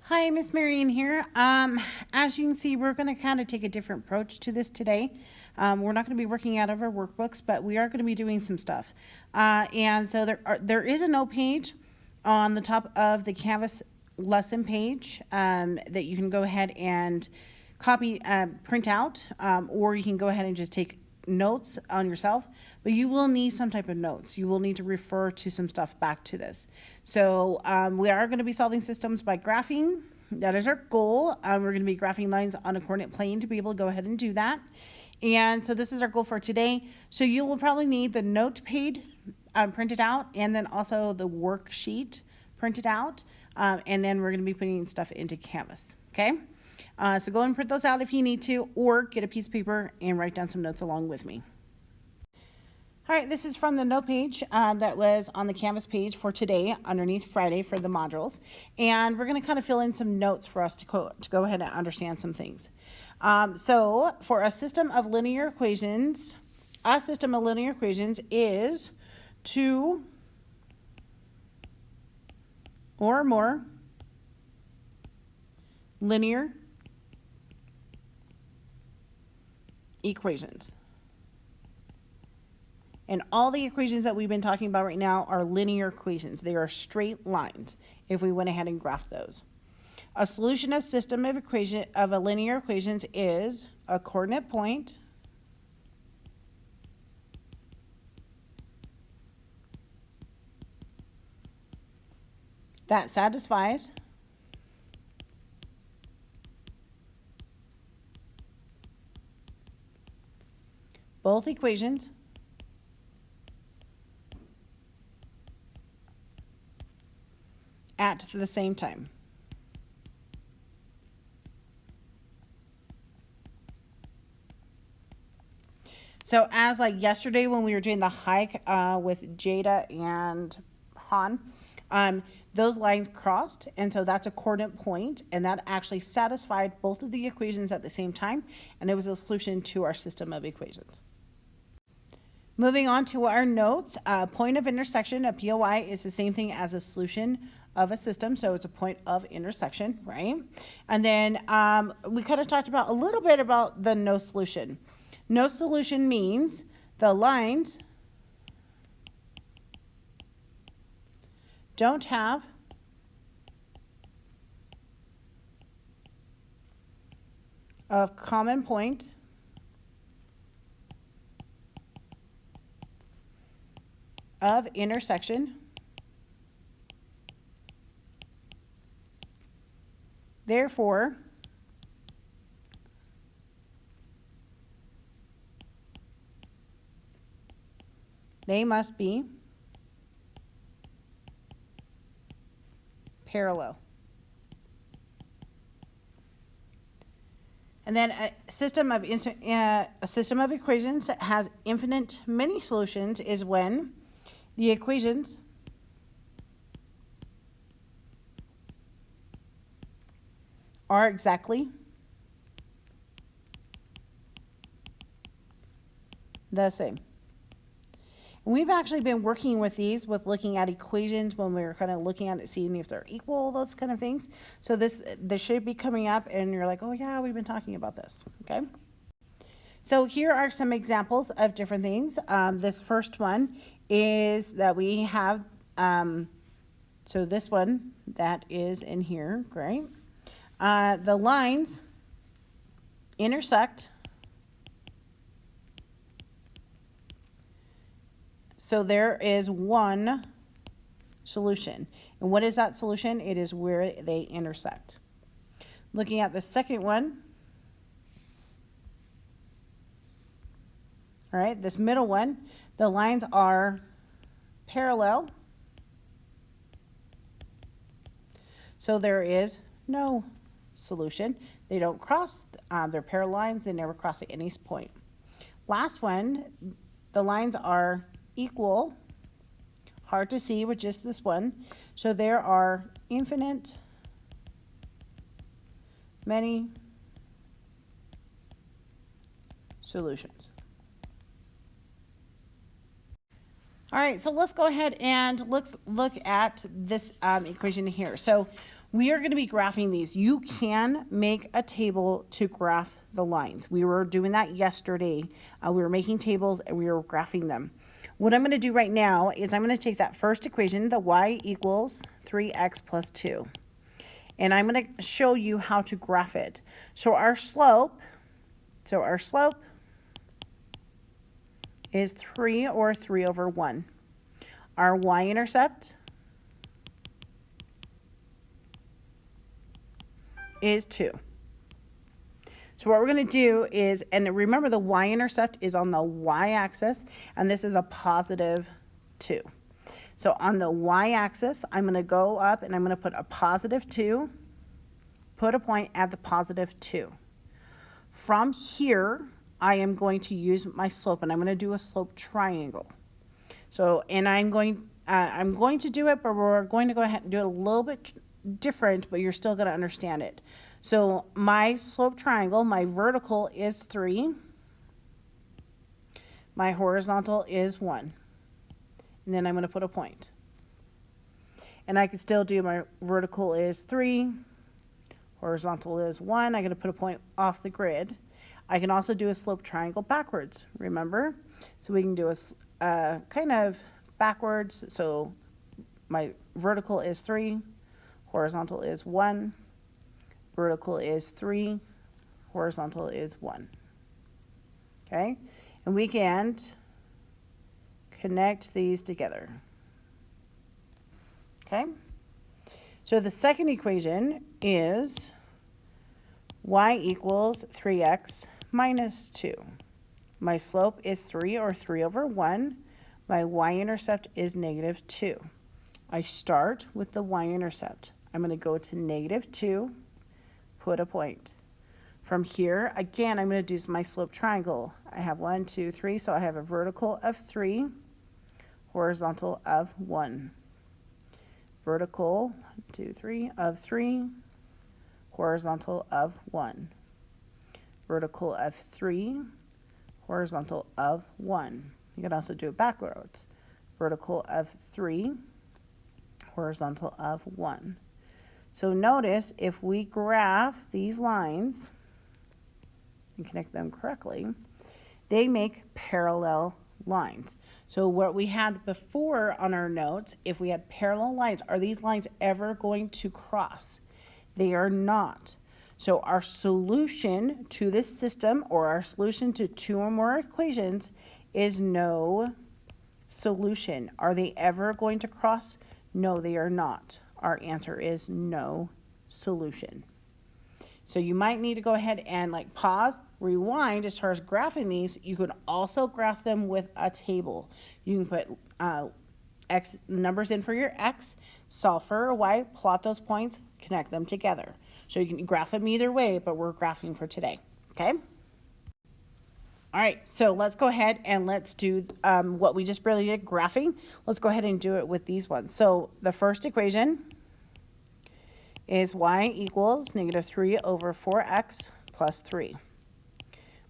Hi, Miss Marion here. As you can see, we're going to kind of take a different approach to this today. We're not going to be working out of our workbooks, but we are going to be doing some stuff. And so there is a note page on the top of the Canvas lesson page that you can go ahead and copy, print out, or you can go ahead and just take notes on yourself, but you will need some type of notes. You will need to refer to some stuff back to this. So we are going to be solving systems by graphing. That is our goal. We're going to be graphing lines on a coordinate plane to be able to go ahead and do that. And so this is our goal for today. So you will probably need the note page printed out, and then also the worksheet printed out. And then we're going to be putting stuff into Canvas. Okay? So go and print those out if you need to, or get a piece of paper and write down some notes along with me. All right, this is from the note page that was on the Canvas page for today, underneath Friday for the modules. And we're going to kind of fill in some notes for us to go ahead and understand some things. So for a system of linear equations, is two or more linear equations. And all the equations that we've been talking about right now are linear equations. They are straight lines if we went ahead and graphed those. A solution of system of a linear equations is a coordinate point that satisfies both equations at the same time. So as like yesterday when we were doing the hike with Jada and Han, those lines crossed, and so that's a coordinate point, and that actually satisfied both of the equations at the same time, and it was a solution to our system of equations. Moving on to our notes, point of intersection, a POI, is the same thing as a solution of a system, so it's a point of intersection, right? And then we kind of talked about a little bit about the no solution. No solution means the lines don't have a common point of intersection. Therefore, they must be parallel. And then a system of equations that has infinite many solutions is when the equations are exactly the same. And we've actually been working with these with looking at equations when we were kind of looking at it, seeing if they're equal, those kind of things. So this should be coming up and you're like, oh yeah, we've been talking about this, okay? So here are some examples of different things. This first one is that we have, so this one that is in here, great. The lines intersect, so there is one solution. And what is that solution? It is where they intersect. Looking at the second one, all right, this middle one, the lines are parallel, so there is no solution. They don't cross, they're parallel lines, they never cross at any point. Last one, the lines are equal, hard to see with just this one, so there are infinite many solutions. All right, so let's go ahead and look at this equation here. So we are going to be graphing these. You can make a table to graph the lines. We were doing that yesterday. We were making tables and we were graphing them. What I'm going to do right now is I'm going to take that first equation, the y equals 3x plus 2, and I'm going to show you how to graph it. So our slope is 3, or 3 over 1. Our y-intercept is 2. So what we're going to do is, and remember the y-intercept is on the y-axis, and this is a positive 2. So on the y-axis, I'm going to go up and I'm going to put a positive 2, put a point at the positive 2. From here, I am going to use my slope, and I'm going to do a slope triangle. So, and I'm going to do it, but we're going to go ahead and do it a little bit different, but you're still going to understand it. So my slope triangle, my vertical is 3, my horizontal is 1, and then I'm going to put a point. And I can still do my vertical is 3, horizontal is 1. I'm going to put a point off the grid. I can also do a slope triangle backwards, remember? So we can do a kind of backwards. So my vertical is 3, horizontal is 1, vertical is 3, horizontal is 1. Okay? And we can connect these together. Okay? So the second equation is y equals 3x minus 2. My slope is 3, or 3 over 1. My y-intercept is negative 2. I start with the y-intercept. I'm going to go to negative 2, put a point. From here, again, I'm going to do my slope triangle. I have 1, 2, 3, so I have a vertical of 3, horizontal of 1. Vertical, 1, 2, 3, of 3, horizontal of 1. Vertical of 3, horizontal of 1. You can also do it backwards. Vertical of 3, horizontal of 1. So notice if we graph these lines and connect them correctly, they make parallel lines. So what we had before on our notes, if we had parallel lines, are these lines ever going to cross? They are not. So our solution to this system, or our solution to 2 or more equations, is no solution. Are they ever going to cross? No, they are not. Our answer is no solution. So you might need to go ahead and like pause, rewind as far as graphing these. You could also graph them with a table. You can put X numbers in for your X, solve for Y, plot those points, connect them together. So you can graph them either way, but we're graphing for today, okay? All right, so let's go ahead and let's do what we just barely did, graphing. Let's go ahead and do it with these ones. So the first equation is y equals negative 3 over 4x plus 3.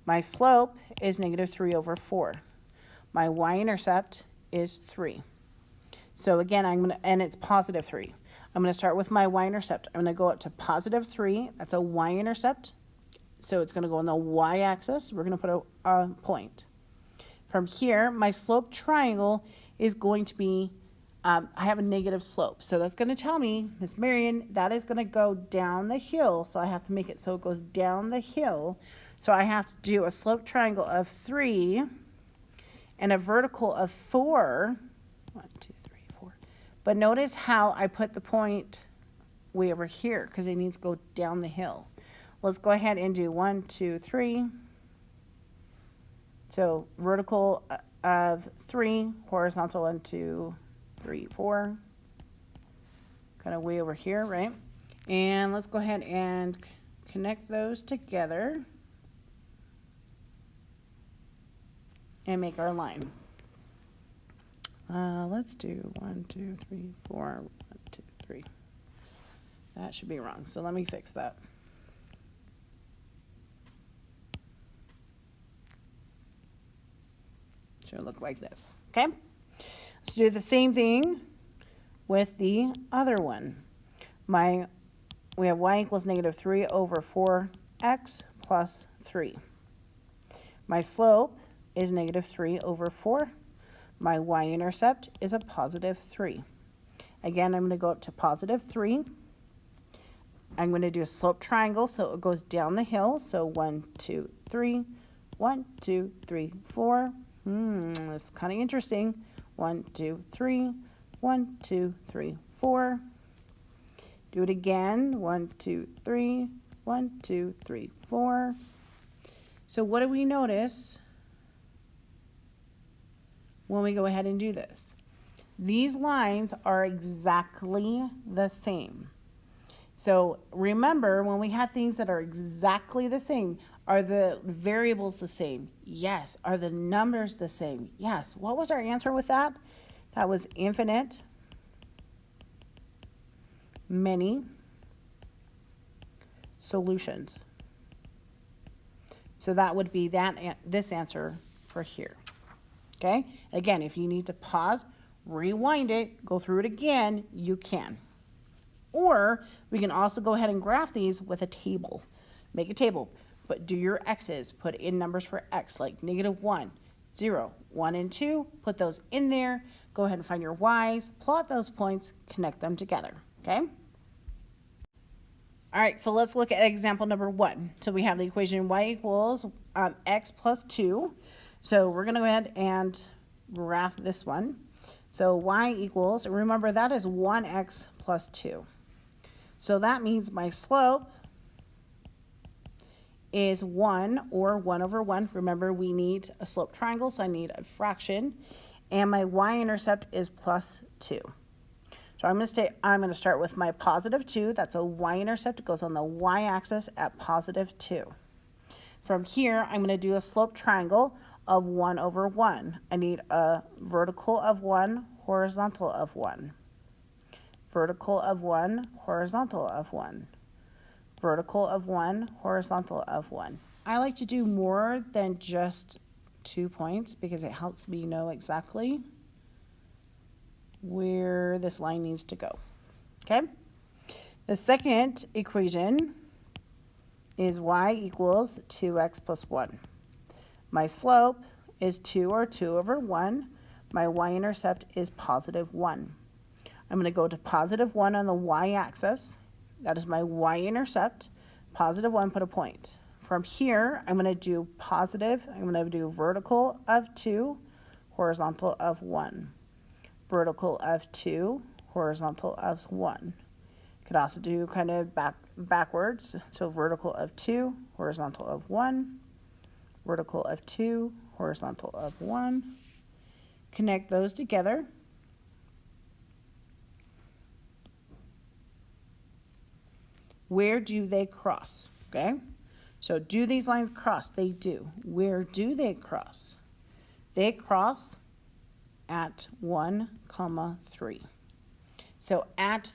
My slope is negative 3 over 4. My y-intercept is 3. So again, and it's positive 3. I'm going to start with my y-intercept. I'm going to go up to positive 3. That's a y-intercept. So it's going to go on the y-axis. We're going to put a point. From here, my slope triangle is going to be, I have a negative slope. So that's going to tell me, Miss Marion, that is going to go down the hill. So I have to make it so it goes down the hill. So I have to do a slope triangle of 3 and a vertical of 4. 1, 2, 3, 4. But notice how I put the point way over here because it needs to go down the hill. Let's go ahead and do 1, 2, 3. So vertical of 3, horizontal 1, 2, 3, 4. Kind of way over here, right? And let's go ahead and connect those together and make our line. Let's do 1, 2, 3, 4, 1, 2, 3. That should be wrong, so let me fix that. Should look like this, okay? Let's do the same thing with the other one. My we have y equals negative 3 over 4x plus 3. My slope is negative 3 over 4. My y-intercept is a positive 3. Again, I'm going to go up to positive 3. I'm going to do a slope triangle, so it goes down the hill. So 1, 2, 3, 1, 2, 3, 4. That's kind of interesting. 1, 2, 3, 1, 2, 3, 4. Do it again. 1, 2, 3, 1, 2, 3, 4. So what do we notice when we go ahead and do this? These lines are exactly the same. So remember, when we have things that are exactly the same, are the variables the same? Yes. Are the numbers the same? Yes. What was our answer with that? That was infinite, many solutions. So that would be this answer for here. Okay? Again, if you need to pause, rewind it, go through it again, you can. Or we can also go ahead and graph these with a table. Make a table, but do your x's. Put in numbers for x, like negative 1, 0, 1, and 2. Put those in there. Go ahead and find your y's, plot those points, connect them together, okay? All right, so let's look at example number 1. So we have the equation y equals x plus 2. So we're going to go ahead and graph this one. So y equals, remember that is 1x plus 2. So that means my slope is 1 or 1 over 1. Remember, we need a slope triangle, so I need a fraction. And my y-intercept is plus 2. So I'm going to start with my positive 2. That's a y-intercept. It goes on the y-axis at positive 2. From here, I'm going to do a slope triangle of 1 over 1. I need a vertical of 1, horizontal of 1. Vertical of 1, horizontal of 1. Vertical of 1, horizontal of 1. I like to do more than just 2 points because it helps me know exactly where this line needs to go. Okay? The second equation is y equals 2x plus 1. My slope is 2 or 2 over 1. My y-intercept is positive 1. I'm going to go to positive 1 on the y-axis. That is my y-intercept. Positive 1, put a point. From here, I'm going to do vertical of 2, horizontal of 1. Vertical of 2, horizontal of 1. Could also do kind of backwards. So vertical of 2, horizontal of 1. Vertical of 2, horizontal of 1. Connect those together. Where do they cross? Okay, so do these lines cross? They do. Where do they cross? They cross at 1, 3. So at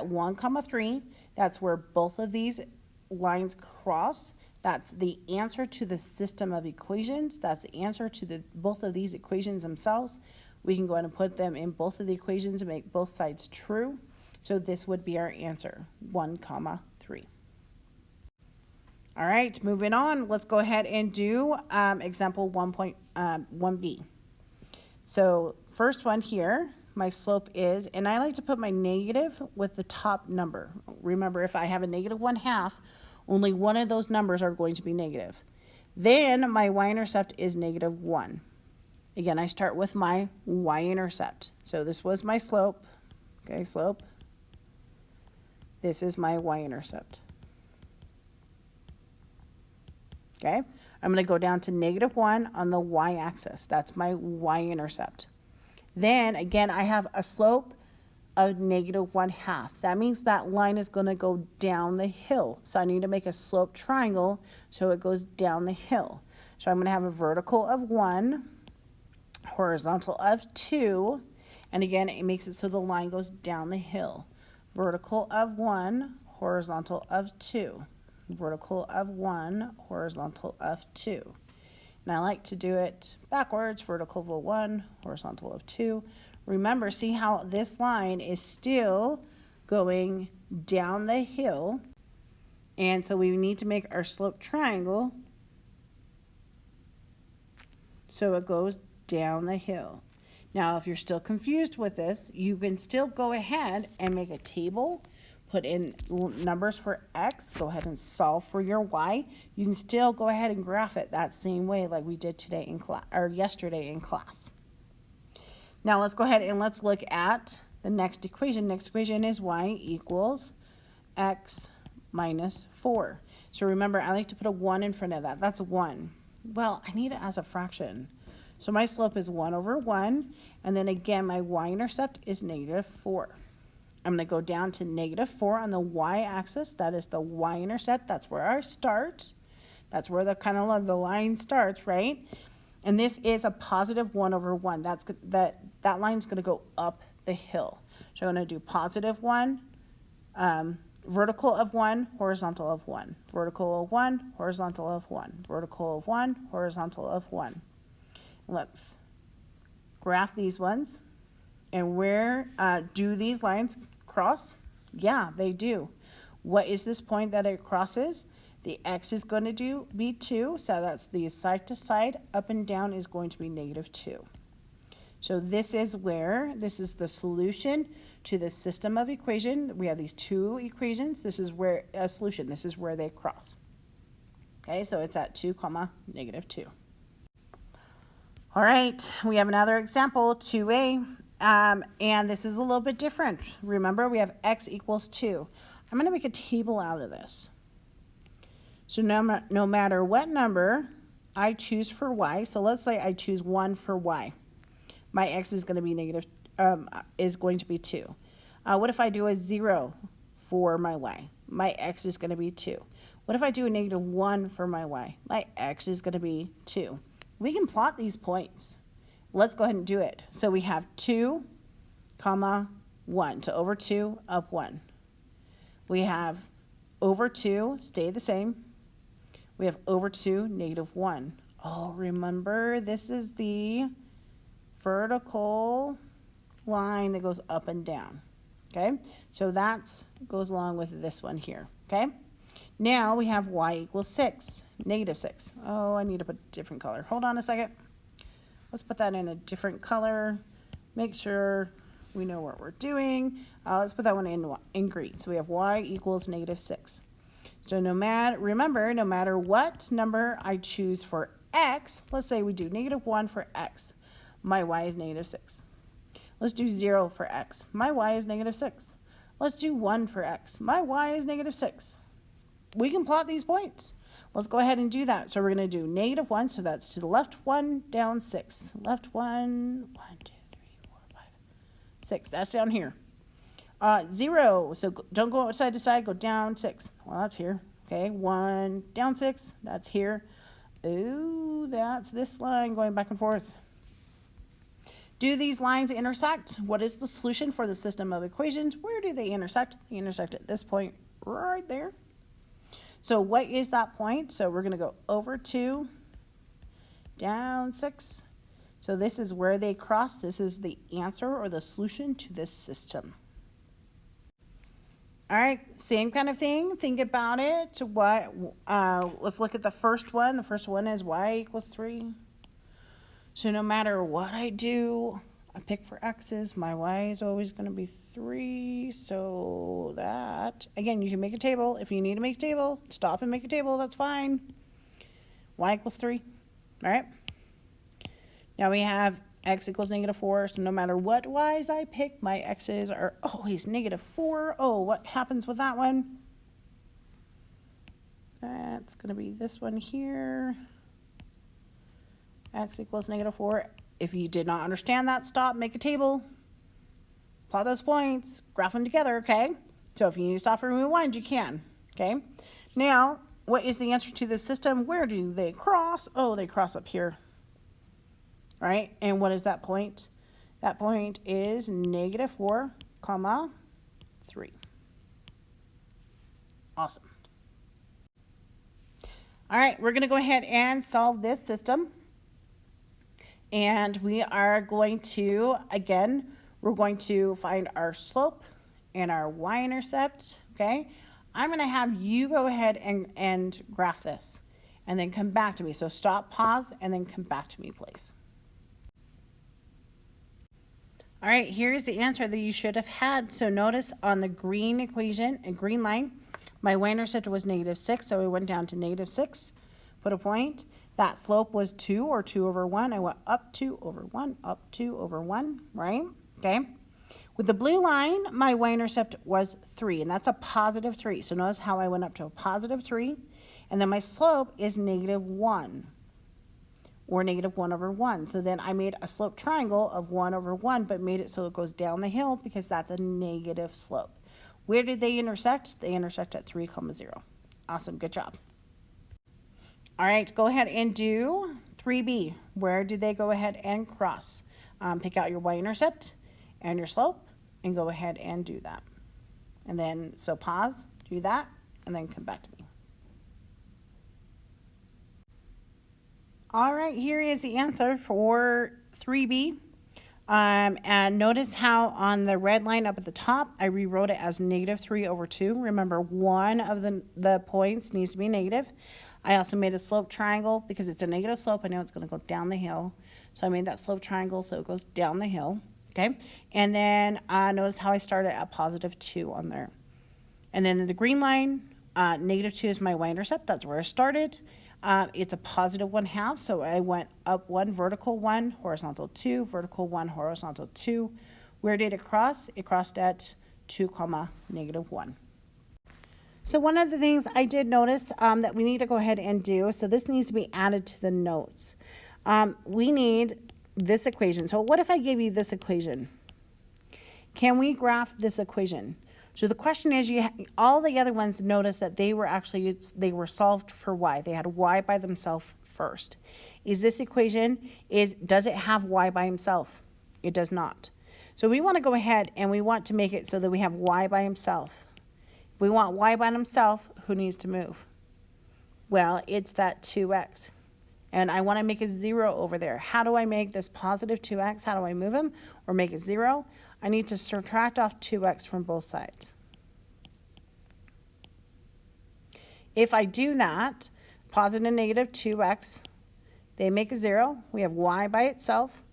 1, 3, that's where both of these lines cross. That's the answer to the system of equations. That's the answer to both of these equations themselves. We can go ahead and put them in both of the equations and make both sides true. So this would be our answer, 1, 3. All right, moving on. Let's go ahead and do example 1.1b. So first one here, my slope is, and I like to put my negative with the top number. Remember, if I have a negative 1/2, only one of those numbers are going to be negative. Then my y-intercept is negative 1. Again, I start with my y-intercept. So this was my slope. Okay, slope. This is my y-intercept. Okay, I'm going to go down to negative 1 on the y-axis. That's my y-intercept. Then, again, I have a slope of negative 1/2. That means that line is going to go down the hill. So I need to make a slope triangle so it goes down the hill. So I'm going to have a vertical of 1, horizontal of 2, and again, it makes it so the line goes down the hill. Vertical of 1, horizontal of 2. Vertical of 1, horizontal of 2. And I like to do it backwards, vertical of 1, horizontal of 2. Remember, see how this line is still going down the hill. And so we need to make our slope triangle so it goes down the hill. Now, if you're still confused with this, you can still go ahead and make a table, put in numbers for x, go ahead and solve for your y. You can still go ahead and graph it that same way like we did today in class or yesterday in class. Now let's go ahead and let's look at the next equation. Next equation is y equals x minus 4. So remember, I like to put a 1 in front of that. That's 1. Well, I need it as a fraction. So my slope is 1 over 1, and then again, my y-intercept is negative 4. I'm going to go down to negative 4 on the y-axis. That is the y-intercept. That's where I start. That's where the kind of the line starts, right? And this is a positive 1 over 1. That line's going to go up the hill. So I'm going to do positive 1, vertical of 1, horizontal of 1. Vertical of 1, horizontal of 1. Vertical of 1, horizontal of 1. Let's graph these ones. And where do these lines cross? Yeah, they do. What is this point that it crosses? The x is going to be 2, so that's the side to side. Up and down is going to be negative 2. So this is the solution to the system of equation. We have these two equations. This is where a solution. This is where they cross. Okay, so it's at 2, negative 2. All right, we have another example, 2a, and this is a little bit different. Remember, we have x equals 2. I'm going to make a table out of this. So no matter what number I choose for y, so let's say I choose 1 for y, my x is going to be 2. What if I do a 0 for my y? My x is going to be 2. What if I do a negative 1 for my y? My x is going to be 2. We can plot these points. Let's go ahead and do it. So we have 2, 1. So over 2, up 1. We have over 2, stay the same. We have over 2, negative 1. Oh, remember, this is the vertical line that goes up and down. Okay, so that goes along with this one here. Okay, now we have y equals 6, negative 6. Oh, I need to put a different color. Hold on a second. Let's put that in a different color. Make sure we know what we're doing. Let's put that one in green. So we have y equals negative 6. So remember, no matter what number I choose for x, let's say we do negative 1 for x, my y is negative 6. Let's do 0 for x. My y is negative 6. Let's do 1 for x. My y is negative 6. We can plot these points. Let's go ahead and do that. So we're going to do negative 1, so that's to the left 1, down 6. Left 1, 1, 2, 3, 4, 5, 6. That's down here. 0, so don't go side to side, go down 6. Well, that's here. Okay, 1, down 6, that's here. Ooh, that's this line going back and forth. Do these lines intersect? What is the solution for the system of equations? Where do they intersect? They intersect at this point right there. So what is that point? So we're going to go over 2, down 6. So this is where they cross. This is the answer or the solution to this system. All right, same kind of thing. Think about it. Let's look at the first one. The first one is y equals 3. So no matter what I do, I pick for x's, my y is always going to be 3. So that, again, you can make a table. If you need to make a table, stop and make a table. That's fine. Y equals 3. All right. Now we have x equals negative 4. So no matter what y's I pick, my x's are always negative 4. Oh, what happens with that one? That's going to be this one here. X equals negative 4. If you did not understand that, stop, make a table, plot those points, graph them together, okay? So if you need to stop or rewind, you can, okay? Now, what is the answer to this system? Where do they cross? Oh, they cross up here, all right? And what is that point? That point is negative 4, 3. Awesome. All right, we're going to go ahead and solve this system. And we are going to, again, we're going to find our slope and our y-intercept, okay, I'm going to have you go ahead and graph this and then come back to me. So stop, pause, and then come back to me, please. All right, here's the answer that you should have had. So notice on the green equation, a green line, my y-intercept was -6, so we went down to -6, put a point. That slope was 2 or 2 over 1. I went up 2 over 1, up 2 over 1, right? Okay. With the blue line, my y-intercept was 3, and that's a positive 3. So notice how I went up to a positive 3, and then my slope is -1. Or -1 over 1. So then I made a slope triangle of 1 over 1, but made it so it goes down the hill because that's a negative slope. Where did they intersect? They intersect at 3, 0. Awesome, good job. All right, go ahead and do 3B. Where did they go ahead and cross? Pick out your y-intercept and your slope and go ahead and do that. And then, so pause, do that, and then come back to me. All right, here is the answer for 3B. And notice how on the red line up at the top, I rewrote it as -3 over 2. Remember, one of the points needs to be negative. I also made a slope triangle because it's a negative slope. I know it's going to go down the hill. So I made that slope triangle so it goes down the hill. Okay, and then notice how I started at +2 on there. And then the green line, -2 is my y-intercept. That's where I started. It's a +1/2, so I went up 1, vertical 1, horizontal 2, vertical 1, horizontal 2. Where did it cross? It crossed at 2, -1. So one of the things I did notice that we need to go ahead and do, so this needs to be added to the notes. We need this equation. So what if I gave you this equation? Can we graph this equation? So the question is, all the other ones, notice that they were solved for y. They had y by themselves first. Is this equation, does it have y by himself? It does not. So we want to go ahead and we want to make it so that we have y by himself. If we want y by himself, who needs to move? Well, it's that 2x. And I want to make a 0 over there. How do I make this positive 2x? How do I move him or make it 0? I need to subtract off 2x from both sides. If I do that, positive and negative 2x, they make a 0. We have y by itself,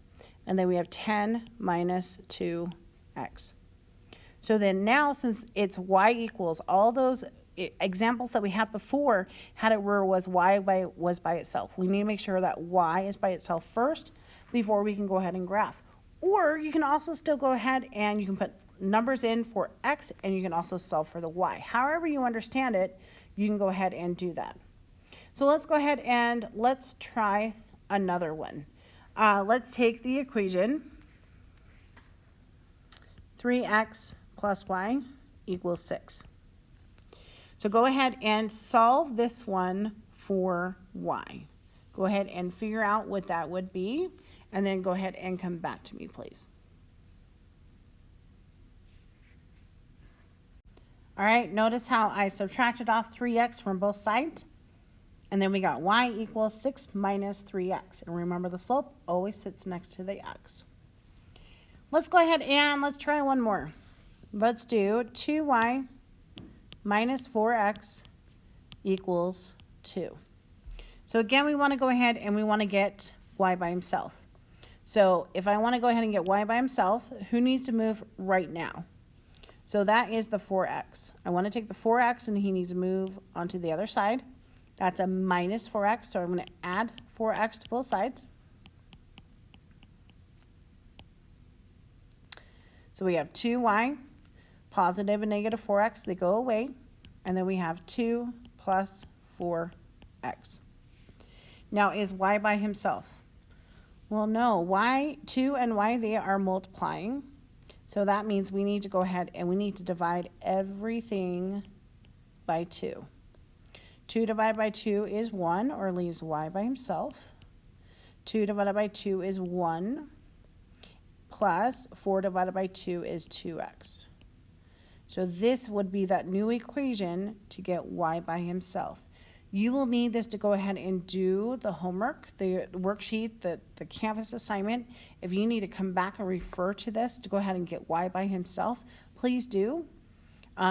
and then we have 10 minus 2x. So then now, since it's y equals, all those examples that we had before had it where was y was by itself. We need to make sure that y is by itself first before we can go ahead and graph. Or you can also still go ahead and you can put numbers in for x, and you can also solve for the y. However you understand it, you can go ahead and do that. So let's go ahead and let's try another one. Let's take the equation 3x plus y equals 6. So go ahead and solve this one for y. Go ahead and figure out what that would be, and then go ahead and come back to me, please. All right, notice how I subtracted off 3x from both sides, and then we got y equals 6 minus 3x. And remember, the slope always sits next to the x. Let's go ahead and let's try one more. Let's do 2y minus 4x equals 2. So again, we want to go ahead and we want to get y by himself. So if I want to go ahead and get y by himself, who needs to move right now? So that is the 4x. I want to take the 4x and he needs to move onto the other side. That's a minus 4x, so I'm going to add 4x to both sides. So we have 2y, positive and negative 4x, they go away. And then we have 2 plus 4x. Now, is y by himself? Well, no, y, 2 and y, they are multiplying. So that means we need to go ahead and we need to divide everything by 2. 2 divided by 2 is 1, or leaves y by himself. 2 divided by 2 is 1, plus 4 divided by 2 is 2x. So this would be that new equation to get y by himself. You will need this to go ahead and do the homework, the worksheet, the Canvas assignment. If you need to come back and refer to this to go ahead and get y by himself, please do.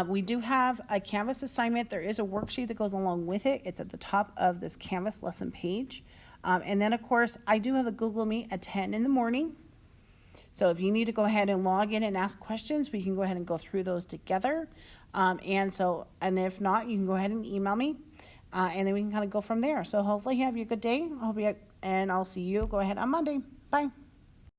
We do have a Canvas assignment. There is a worksheet that goes along with it. It's at the top of this Canvas lesson page. And then, of course, I do have a Google Meet at 10 in the morning. So if you need to go ahead and log in and ask questions, we can go ahead and go through those together. And if not, you can go ahead and email me, and then we can kind of go from there. So hopefully you have a good day. And I'll see you. Go ahead on Monday. Bye.